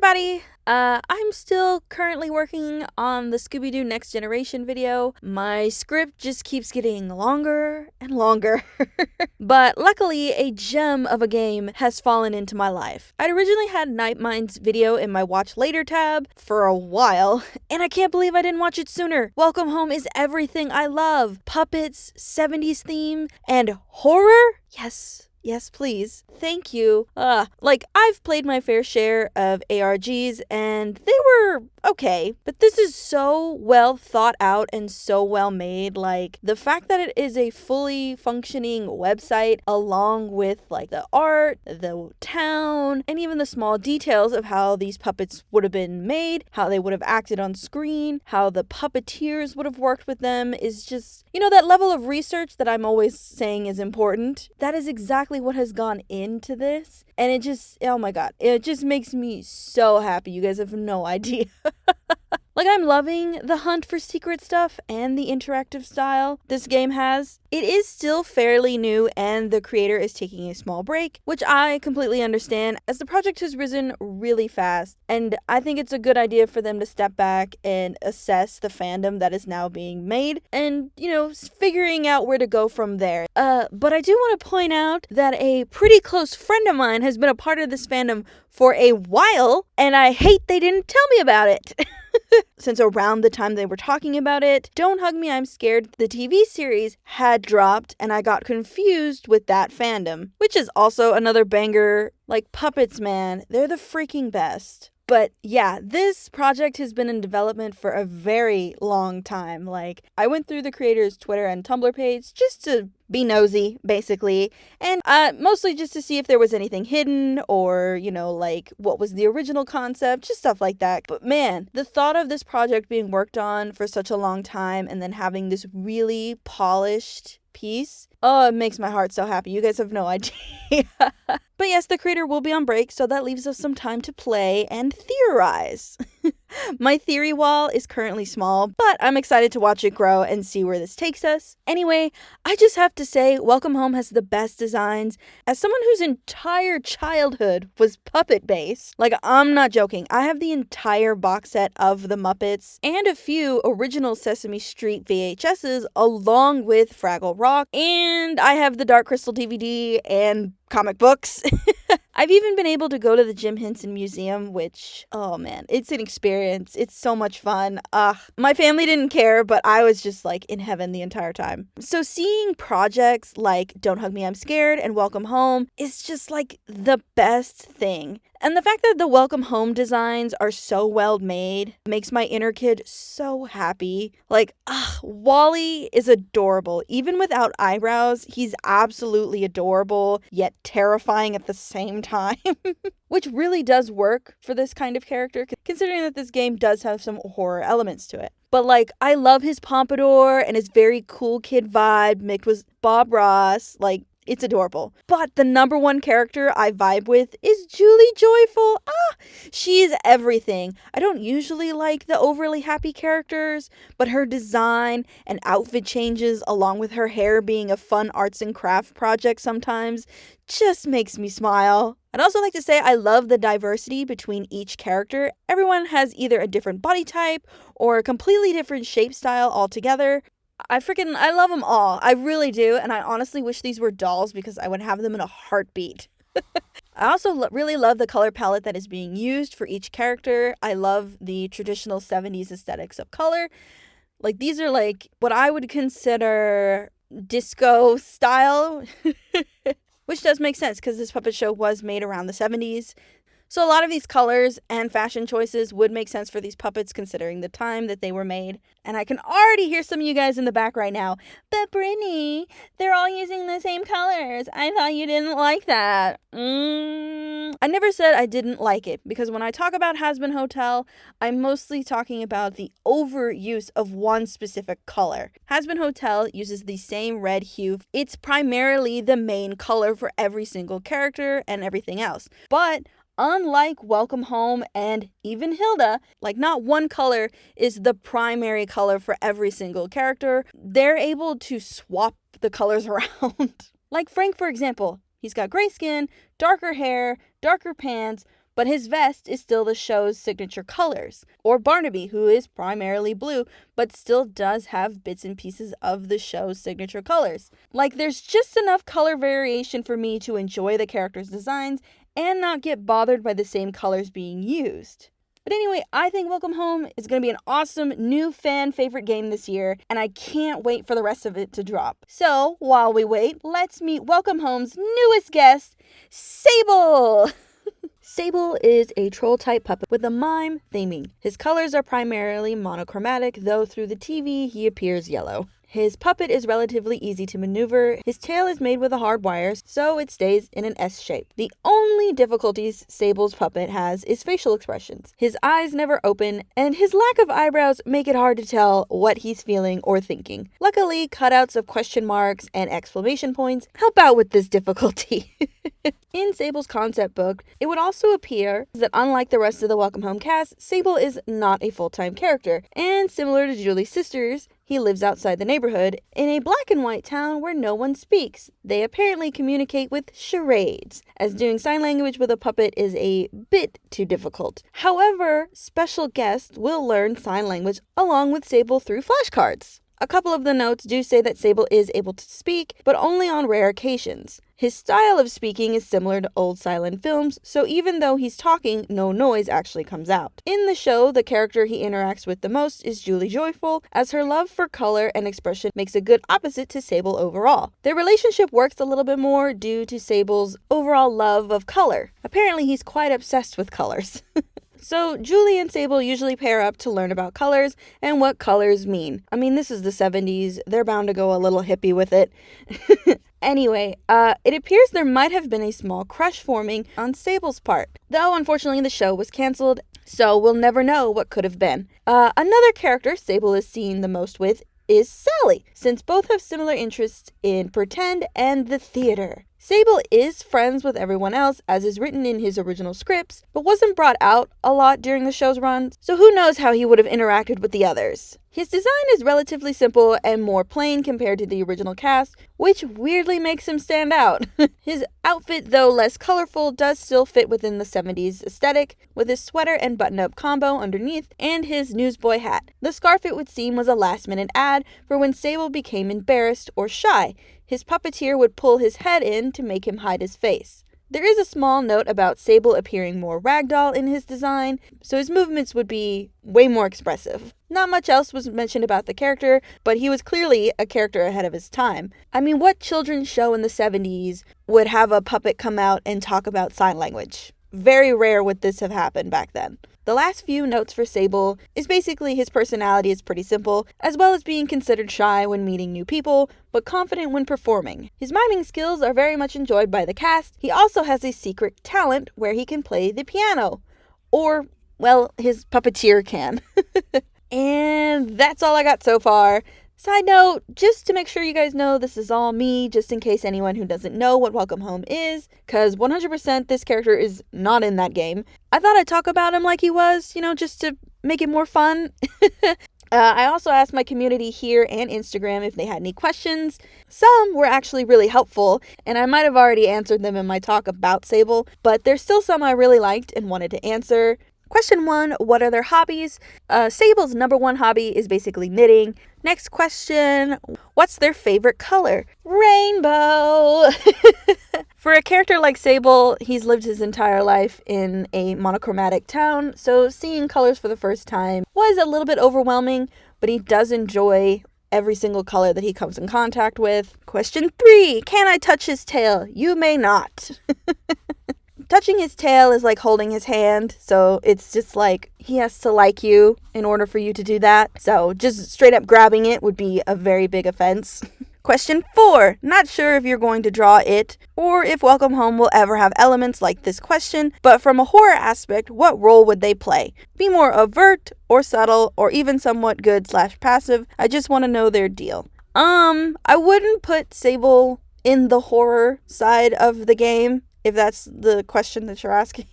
everybody! I'm still currently working on the Scooby-Doo Next Generation video. My script just keeps getting longer and longer. But luckily, a gem of a game has fallen into my life. I'd originally had Nightmind's video in my Watch Later tab for a while, and I can't believe I didn't watch it sooner. Welcome Home is everything I love. Puppets, 70s theme, and horror? Yes, please. Thank you. I've played my fair share of ARGs, and they were okay. But this is so well thought out and so well made. Like, the fact that it is a fully functioning website, along with, like, the art, the town, and even the small details of how these puppets would have been made, how they would have acted on screen, how the puppeteers would have worked with them is just, that level of research that I'm always saying is important. That is exactly what has gone into this, and it just, oh my god, it just makes me so happy. You guys have no idea. I'm loving the hunt for secret stuff and the interactive style this game has. It is still fairly new, and the creator is taking a small break, which I completely understand, as the project has risen really fast, and I think it's a good idea for them to step back and assess the fandom that is now being made, and, figuring out where to go from there. But I do want to point out that a pretty close friend of mine has been a part of this fandom for a while, and I hate they didn't tell me about it. Since around the time they were talking about it, Don't Hug Me, I'm Scared, the TV series had dropped, and I got confused with that fandom, which is also another banger. Like, puppets, man, they're the freaking best. But yeah, this project has been in development for a very long time. Like, I went through the creator's Twitter and Tumblr page just to be nosy, basically. And mostly just to see if there was anything hidden or, what was the original concept, just stuff like that. But man, the thought of this project being worked on for such a long time and then having this really polished piece, it makes my heart so happy. You guys have no idea. But yes, the creator will be on break, so that leaves us some time to play and theorize. My theory wall is currently small, but I'm excited to watch it grow and see where this takes us. Anyway, I just have to say, Welcome Home has the best designs. As someone whose entire childhood was puppet-based, I'm not joking, I have the entire box set of the Muppets and a few original Sesame Street VHSs along with Fraggle Rock, and I have the Dark Crystal DVD and comic books. I've even been able to go to the Jim Henson Museum, which, oh man, it's an experience. It's so much fun. My family didn't care, but I was just in heaven the entire time. So seeing projects like Don't Hug Me, I'm Scared and Welcome Home is just the best thing. And the fact that the Welcome Home designs are so well made makes my inner kid so happy. Wally is adorable. Even without eyebrows, he's absolutely adorable, yet terrifying at the same time. Which really does work for this kind of character, considering that this game does have some horror elements to it. But I love his pompadour and his very cool kid vibe mixed with Bob Ross. It's adorable. But the number one character I vibe with is Julie Joyful. She's everything. I don't usually like the overly happy characters, but her design and outfit changes, along with her hair being a fun arts and craft project sometimes, just makes me smile. I'd also like to say I love the diversity between each character. Everyone has either a different body type or a completely different shape style altogether. I love them all. I really do. And I honestly wish these were dolls because I would have them in a heartbeat. I also really love the color palette that is being used for each character. I love the traditional 70s aesthetics of color. These are what I would consider disco style, which does make sense because this puppet show was made around the 70s. So a lot of these colors and fashion choices would make sense for these puppets considering the time that they were made. And I can already hear some of you guys in the back right now. But Brittany, they're all using the same colors. I thought you didn't like that. I never said I didn't like it, because when I talk about Hazbin Hotel, I'm mostly talking about the overuse of one specific color. Hazbin Hotel uses the same red hue. It's primarily the main color for every single character and everything else. But unlike Welcome Home and even Hilda, not one color is the primary color for every single character. They're able to swap the colors around. Frank, for example, he's got gray skin, darker hair, darker pants, but his vest is still the show's signature colors. Or Barnaby, who is primarily blue, but still does have bits and pieces of the show's signature colors. Like, there's just enough color variation for me to enjoy the characters' designs and not get bothered by the same colors being used. But anyway, I think Welcome Home is going to be an awesome new fan favorite game this year, and I can't wait for the rest of it to drop. So, while we wait, let's meet Welcome Home's newest guest, Sable! Sable is a troll-type puppet with a mime theming. His colors are primarily monochromatic, though through the TV he appears yellow. His puppet is relatively easy to maneuver. His tail is made with a hard wire, so it stays in an S shape. The only difficulties Sable's puppet has is facial expressions. His eyes never open, and his lack of eyebrows make it hard to tell what he's feeling or thinking. Luckily, cutouts of question marks and exclamation points help out with this difficulty. In Sable's concept book, it would also appear that unlike the rest of the Welcome Home cast, Sable is not a full-time character, and similar to Julie's sisters, he lives outside the neighborhood in a black and white town where no one speaks. They apparently communicate with charades, as doing sign language with a puppet is a bit too difficult. However, special guests will learn sign language along with Sable through flashcards. A couple of the notes do say that Sable is able to speak, but only on rare occasions. His style of speaking is similar to old silent films, so even though he's talking, no noise actually comes out. In the show, the character he interacts with the most is Julie Joyful, as her love for color and expression makes a good opposite to Sable overall. Their relationship works a little bit more due to Sable's overall love of color. Apparently, he's quite obsessed with colors. So, Julie and Sable usually pair up to learn about colors and what colors mean. I mean, this is the 70s. They're bound to go a little hippie with it. Anyway, it appears there might have been a small crush forming on Sable's part. Though, unfortunately, the show was canceled, so we'll never know what could have been. Another character Sable is seen the most with is Sally, since both have similar interests in pretend and the theater. Sable is friends with everyone else, as is written in his original scripts, but wasn't brought out a lot during the show's run, so who knows how he would have interacted with the others. His design is relatively simple and more plain compared to the original cast, which weirdly makes him stand out. His outfit, though less colorful, does still fit within the 70s aesthetic, with his sweater and button-up combo underneath and his newsboy hat. The scarf, it would seem, was a last-minute ad for when Sable became embarrassed or shy. His puppeteer would pull his head in to make him hide his face. There is a small note about Sable appearing more ragdoll in his design, so his movements would be way more expressive. Not much else was mentioned about the character, but he was clearly a character ahead of his time. I mean, what children's show in the 70s would have a puppet come out and talk about sign language? Very rare would this have happened back then. The last few notes for Sable is basically his personality is pretty simple, as well as being considered shy when meeting new people, but confident when performing. His miming skills are very much enjoyed by the cast. He also has a secret talent where he can play the piano. Or, well, his puppeteer can. And that's all I got so far. Side note, just to make sure you guys know, this is all me, just in case anyone who doesn't know what Welcome Home is, because 100% this character is not in that game. I thought I'd talk about him like he was, just to make it more fun. I also asked my community here and Instagram if they had any questions. Some were actually really helpful, and I might have already answered them in my talk about Sable, but there's still some I really liked and wanted to answer. Question 1, what are their hobbies? Sable's number one hobby is basically knitting. Next question, what's their favorite color? Rainbow! For a character like Sable, he's lived his entire life in a monochromatic town, so seeing colors for the first time was a little bit overwhelming, but he does enjoy every single color that he comes in contact with. Question 3, can I touch his tail? You may not. Touching his tail is like holding his hand, so it's just like he has to like you in order for you to do that. So just straight up grabbing it would be a very big offense. Question 4, not sure if you're going to draw it or if Welcome Home will ever have elements like this question, but from a horror aspect, what role would they play? Be more overt or subtle or even somewhat good/passive. I just want to know their deal. I wouldn't put Sable in the horror side of the game, if that's the question that you're asking.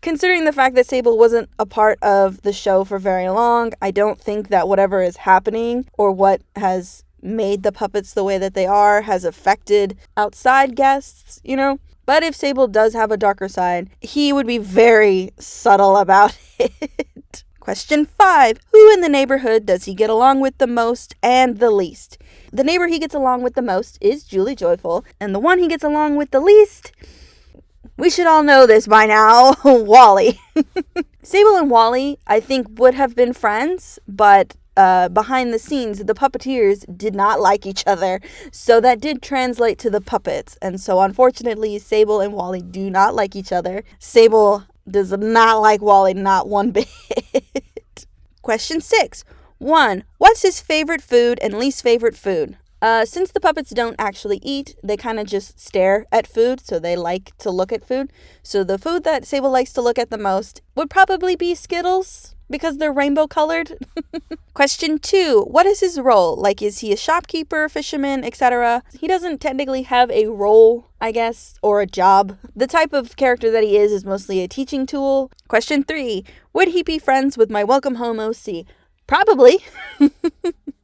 Considering the fact that Sable wasn't a part of the show for very long, I don't think that whatever is happening or what has made the puppets the way that they are has affected outside guests, But if Sable does have a darker side, he would be very subtle about it. Question 5. Who in the neighborhood does he get along with the most and the least? The neighbor he gets along with the most is Julie Joyful, and the one he gets along with the least, we should all know this by now, Wally. Sable and Wally, I think, would have been friends, but behind the scenes, the puppeteers did not like each other, so that did translate to the puppets, and so unfortunately, Sable and Wally do not like each other. Sable does not like Wally, not one bit. Question 6. 1. What's his favorite food and least favorite food? Since the puppets don't actually eat, they kind of just stare at food, so they like to look at food. So the food that Sable likes to look at the most would probably be Skittles, because they're rainbow colored. Question 2. What is his role? Like, is he a shopkeeper, fisherman, etc.? He doesn't technically have a role, I guess, or a job. The type of character that he is mostly a teaching tool. Question 3. Would he be friends with my Welcome Home OC? Probably.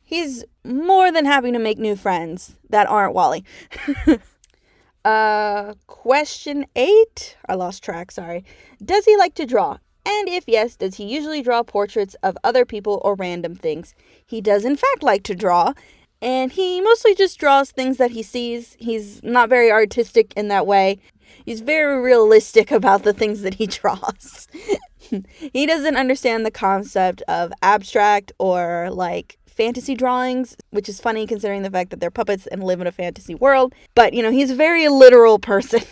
He's more than happy to make new friends that aren't Wally. Question 8. I lost track, sorry. Does he like to draw? And if yes, does he usually draw portraits of other people or random things? He does in fact like to draw, and he mostly just draws things that he sees. He's not very artistic in that way. He's very realistic about the things that he draws. He doesn't understand the concept of abstract or like fantasy drawings, which is funny considering the fact that they're puppets and live in a fantasy world. But, he's a very literal person.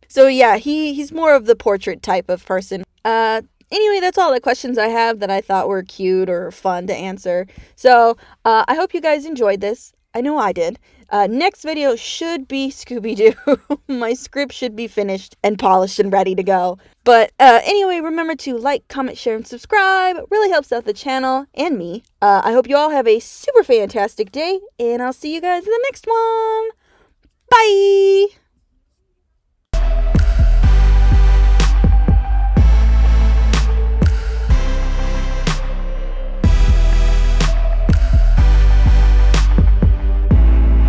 So yeah, he's more of the portrait type of person. Anyway, that's all the questions I have that I thought were cute or fun to answer. So I hope you guys enjoyed this. I know I did. Next video should be Scooby-Doo. My script should be finished and polished and ready to go. But anyway, remember to like, comment, share, and subscribe. It really helps out the channel and me. I hope you all have a super fantastic day, and I'll see you guys in the next one. Bye!